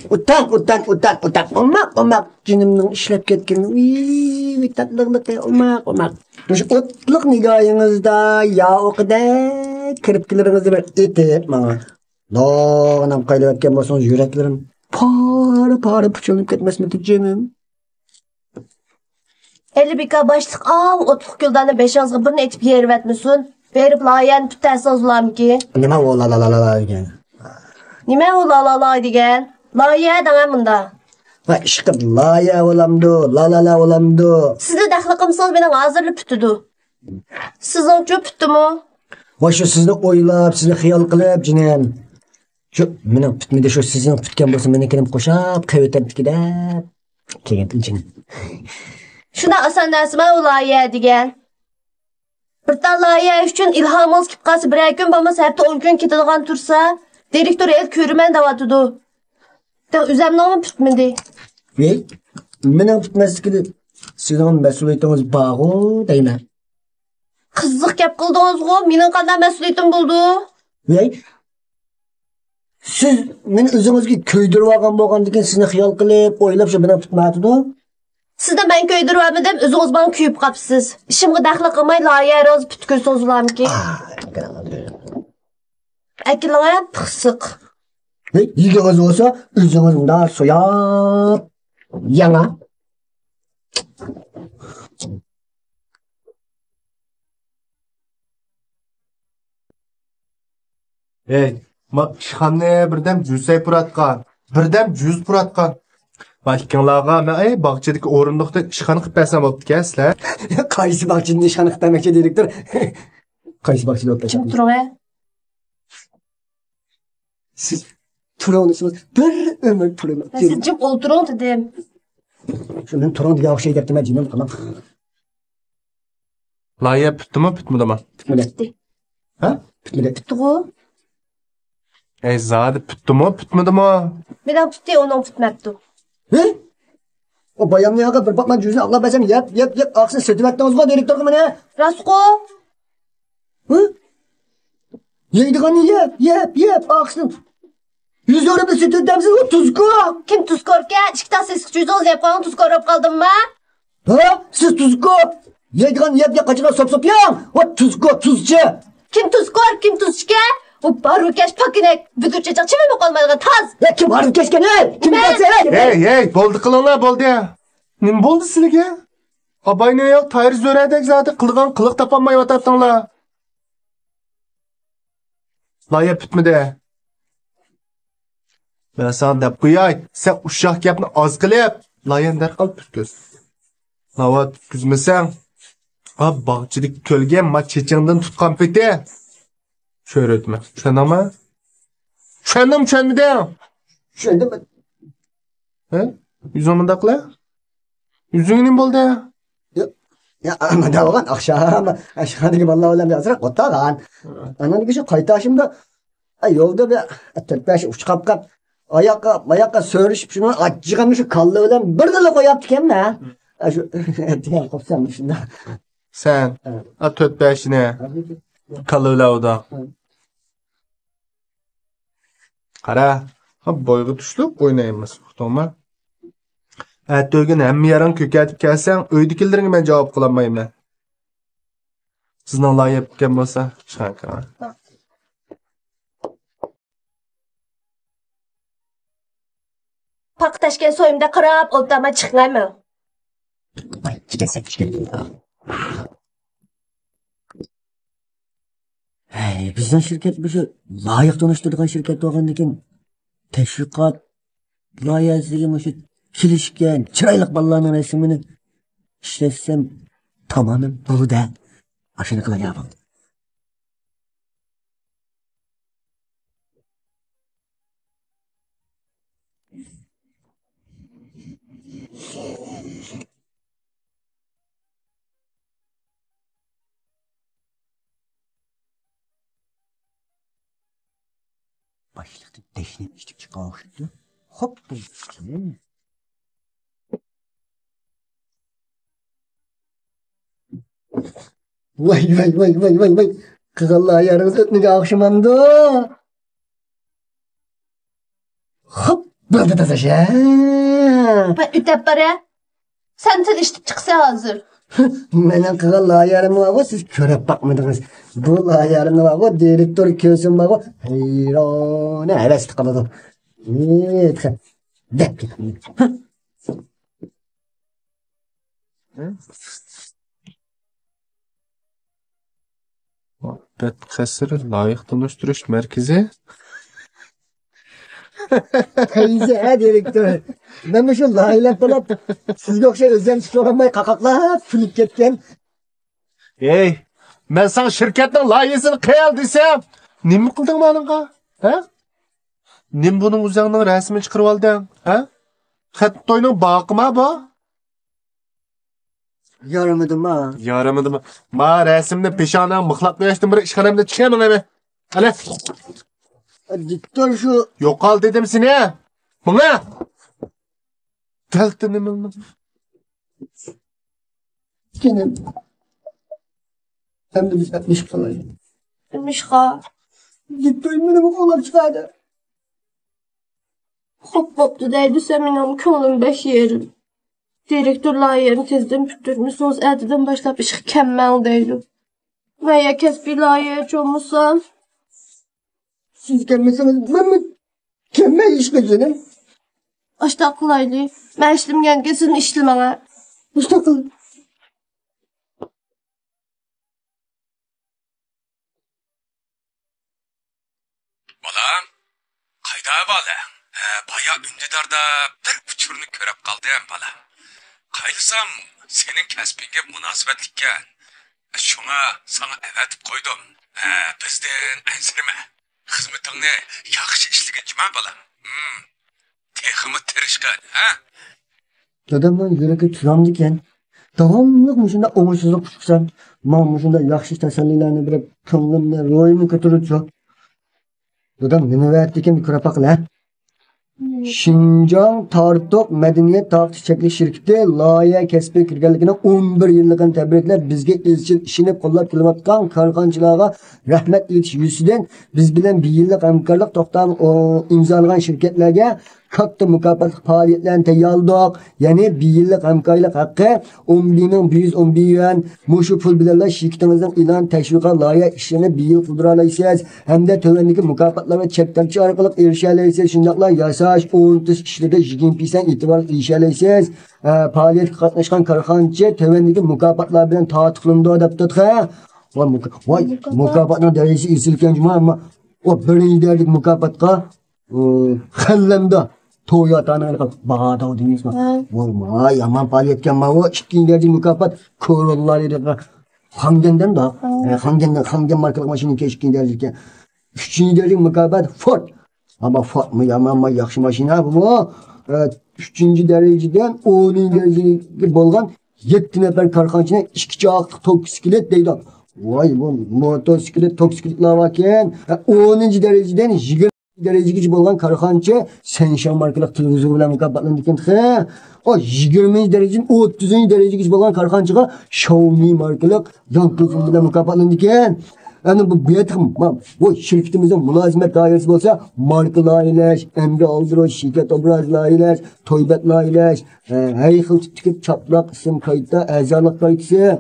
Utak. Olmak. Canımın işlep ketken. Uy, tatlılık olmak. Şu otluk nigahınızda ya o kadar kirpiklerinizi bir itip bana. Doğanam kaylıp etken bolsanız yüreklerim para puçlanıp ketmesmedi canım. 50 bika başlık otluk güldanı 5 ağızga birini etip yerip etmesin. Verip layen püttersin ozulam ki. Nima o la degan. Nima o la degan? Laye demem bunda. Va ishqib laya olamdu, la olamdu. Sizni daxli qilsangiz meni hozirli pütüdü. Siz oncha pütdimi? Va shu sizni o'ylab, sizni xiyol qilib jinim. Shu meni pütmidi shu sizning pütgan bo'lsa menikini qo'shib qayotarnikida kelgan jinim. Shuna oson narsimi u laye degan? Bir ta laye uchun ilhomingiz kelib qolsa bir kun bo'lmasa hatto 10 kun ketadigan tursa, direktor el ko'rman deyotdi. Üzəmnamı pütmedi. Vey, mening pütmasligida sizning mas'uliyatingiz bor deyman. Qiziq gap qildingiz-ku, mening qanday mas'uliyatim bo'ldi? Vey, siz meni o'zingizga ko'ydirib olgan bo'lgandan sizni xiyol qilib, o'ylab shu bilan pütmadi-ku. Sizda men ko'ydirib olmadim, o'zingiz bilan kuyib qolibsiz. Ishimga daxli qilmay loyiha roz pütkönsiz ularmiki. Akillar pıxsiq. Yig'ingiz bo'lsa, o'zingizda so'yab yana. ishxonni birdam jusay puratgan, birdam juz puratgan. Va ikkinlarga men bog'chadagi o'rindiqda ishxona qilib bersam bo'pti-ku sizlar. Qaysi bog'chada ishxona qilib bermoqchi direktor? Qaysi bog'chada o'tib Kim turing? Siz turağınızı bir ömür turağınız. Siz cip oturun dedim. Şunun turağın diye şey derdim ben canım tamam. Loyiha pütmedi mi? Pütmedi. Ha? Pütmedi. Pütdü-ku. Zadi pütmedi mi? Menen pütdü, onun pütmepdi. He? O bayanın yağı bir bakma cüzünü ağla besem yap. Aksın sertifikatınız var direktör gibi ne? Rasko. Hı? Yeydiğini yap aksın. 100 euro bir süt ödemsiz o tuzku. Kim tuzkorken? İşte siz cüzdoz yapalım tuzkorup kaldım mı? Ha? Siz tuzku. Yeydiğini yap kaçına sop yan. O tuzku tuzcu. Kim tuzke? O barukeş pakinek. Büdürçecek çimi mi kalmadığı taz? Ya kim var keşke ne? Kim varsa Hey, boldu kılınlar boldu ya. Ne boldu sizge? Abay ne yok, tayır zöredek zaten kılgan kılık tapanmayı vatattınlar. Loyiha pütmedi. Ben sana dep qo'yay, sen uşaq gapni oz qilib, loyihani darhol pütköz. Navot pütküzmasang, bog'chilik ko'lgan ma chechingdan tutgan peti. Sho'ratma. Tushunammi? Tushundimmi? Tushundim. He? Yuzing bunday qila? Yuzing nima bo'ldi? Ya ama da olan aşağıdaki vallahi olam yazırak otagan. Ananı şu kaytaşımda yolda bir 4-5 uç kapkap ayakka sörüşüp şunu acıgan şu kallı olan bir dala koyaptık hem ne? Şu diye kopsam şunda. Sen 4-5'ine kallı oda. Qara, boyga tushib o'ynaymiz, to'g'rimi? Atogin hamma yaran ko'katib kelsang, uydagilarga men javob qila olmayman. Sizning loyiha bitgan bo'lsa, chiqaqa. Paktashgan soyimda qarab, o'tama chiqmaymi? Ay, chiqasak. Hey, bizning shirkat bu loyiha tanishtirgan shirkat bo'lgandan keyin tashviqot loyihasiga shu kelishgan chiroyli bolalarning rasmini ishlatsam tamamen bo'ldi. Ashuni qilyapman. Başlıkta deşnemiştik çıkarmıştı. Hop bu. Vay. Kız Allah yarınız ötmüge akşamandı. Hop Buldu da taşı. Ben ötep bara. Sen iştip çıksa hazır. Menin kığı layarını var, siz körep bakmadınız. Bu layarını var, direktör kösün var, heyran, heves tıkaladı. Evet, dep gittim. Muhabbet kasırı layık tanıştırış merkezi. Teyze, direktör. Ben de şu layılar falan, siz yoksa özlem soramayı kakakla, fülük ketken. Ey, ben sana şirketin layısını kıyal desem, ne mi kıldın manınga? Ha? Ne bunun uzağından resmini çıkarıp aldın? Ha? Hat toyunun bakıma bu. Yaramadım ha. Yaramadı mı? Ma resimde peşandan mıhlakla yaştım bir işhanemde çıkayım ona be. Hele. Direktör şu, Yok al dedim seni. Buna. Deltini mi? gene, hem de biz etmiş falan. Mişka. Direktör beni bu kollar çıkardı. Hop boptu deydi seminam köngülüm beş yerim. Direktör layığını tezden püktürmüşsünüz. Ədədən başlap iş kəmməl deydi. Və ya kəs bir layığa çoğmusan. Siz gelmeseniz ben mi kemme iş gözlerim? Aşta qılaylı. Mən işlimgən ki sizin işləməyə. Müstakil. Balam, qayda bala? Baya ündidarda bir uçurunu körüp kaldım bala. Qaylisam senin kasbinge münasebetlikken. Şuna sana evet koydum. Bizden ensirme. Hizmetini yaxşı işligin cima balam. Teximi tirişkan, ha? Dadamdan yürekli turamdiken davamlıq muşunda oğursuzluq puçuksan, man muşunda yaxşı təsəllilərini bilib könglimdə royumu götürücü. Dadam nima vətdikin bir kurapaq la? Şinjan Tartok Medeniyet Tarih Çiçekli Şirketi layihə kəsbi kirganligini 11 yıllıqını təbriklep bizge izchil işini qollab kelayotgan karxanchilarga rahmat etish yuzidan biz bilan bir yillik hamkorlik to'xtami imzolagan shirkatlarga katta mukofotli faoliyatlarni tayyorladik. Ya'ni bir yillik hamkorlik haqqi 10.111 yuan. Mushu pul bilan shirkatimizning e'lon tashviqot loyiha ishini bir yil qildira olasiz. Hamda tövəndəki mukofotlar və chektarchi orqali erisha olasiz. Shundaqla yasash, o'rnatish ishlarida 20% e'tibor erisha olasiz. Faoliyatga qatnashgan korxonachi tövəndəki mukofotlar bilan ta'tiqlandi debdi. Voy mukofotning darajasi esilgan juma, ammo o birinchi darajalik mukofotga xallamda Toyota'nın bağda o demiş mi? Olma, yaman paliyetken ma o ikkinci derece mükafat Corolla'ydı. Hangen'den da, Hangen markalık maşının ki ikkinci derece. Üçüncü derece mükafat Ford. Ama Ford mu yaman mı yakşı maşina bu mu? Üçüncü dereceden 10. dereceye bolgan 7 nefer karxançına iki çağıqlıq toksikelet deydi. Vay bu motosiklet toksikeletler varken 10. dereceden 20 derecegi bolgan karxancha Senshan markalık televizyon bilan mukofotlangan. O 20 dereceden 30 derecegi bolgan karxanchaga Xiaomi markalık yan telefon bilan mukofotlangan. Yani bu biyetim, bu şirketimizin mülazimet dairesi olsa marka layihalash, emri aldırış, şirket obraz layihalash, toybet layihalash, her xil tükep çaplak isim kayıtta, a'zolik kayıtsı,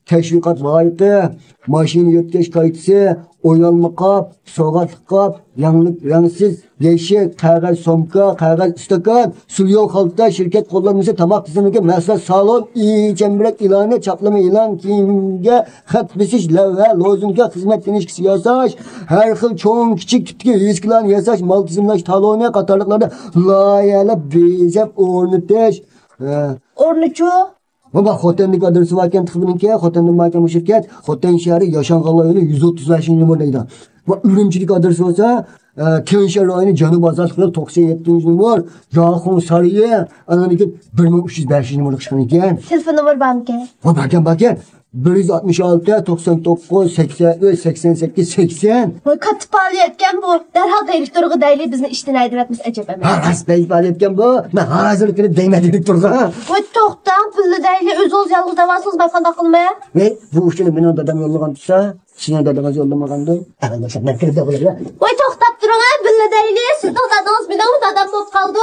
teşviqat vayeti, maşin yetkeş kayıtsı, oyanma kap, soğat kap, rangsiz, yeşil, kağıt somka, kağıt istakan, sülyon halkta şirket kullanmışı tamak dizimindeki mesela salon, çemberek ilanı, çaplama ilan, kimge, xat besiş, levhe, lozunga, hizmet denişkisi yasaş, her xil çoğun küçük tütki, risklan yasaş, mal dizimlaş, taloniye katarlıklarda layihalı bezep ornatış. Ornucu. Baba xotenlik adresi varken tıkbınınki, xotenlik varken bu şirket, xoten şehri Yaşanqal'a yolu 135. numardaydı. Bu ürümçilik adresi olsa, Tenşehir rayonu Canı Bazarlıkları 97. numar, Yaxun Sarıya, ananiki 1305. numaralık çıkan iken. Telefonu var banka. Bakın, 166, 99, 83, 88, 80. Voy katı paliyetken bu. Derhal direktörü deyli bizni işten aydıratmış acaba mı? Ras bey paliyetken bu. Ben hazırlıkını değmedik durdu. Voy toxtan pullu deyli öz oz yalnız davasınız bakanda kılmaya. Ve bu işini benim dadam yollagan tutsa, sizin dadamız yollamagandı. Evet, ben kırıp da bulur ya. Voy toxtap durun ha pullu deyli. Siz toxtadınız bir Oyunun dadam bo'lib qoldi.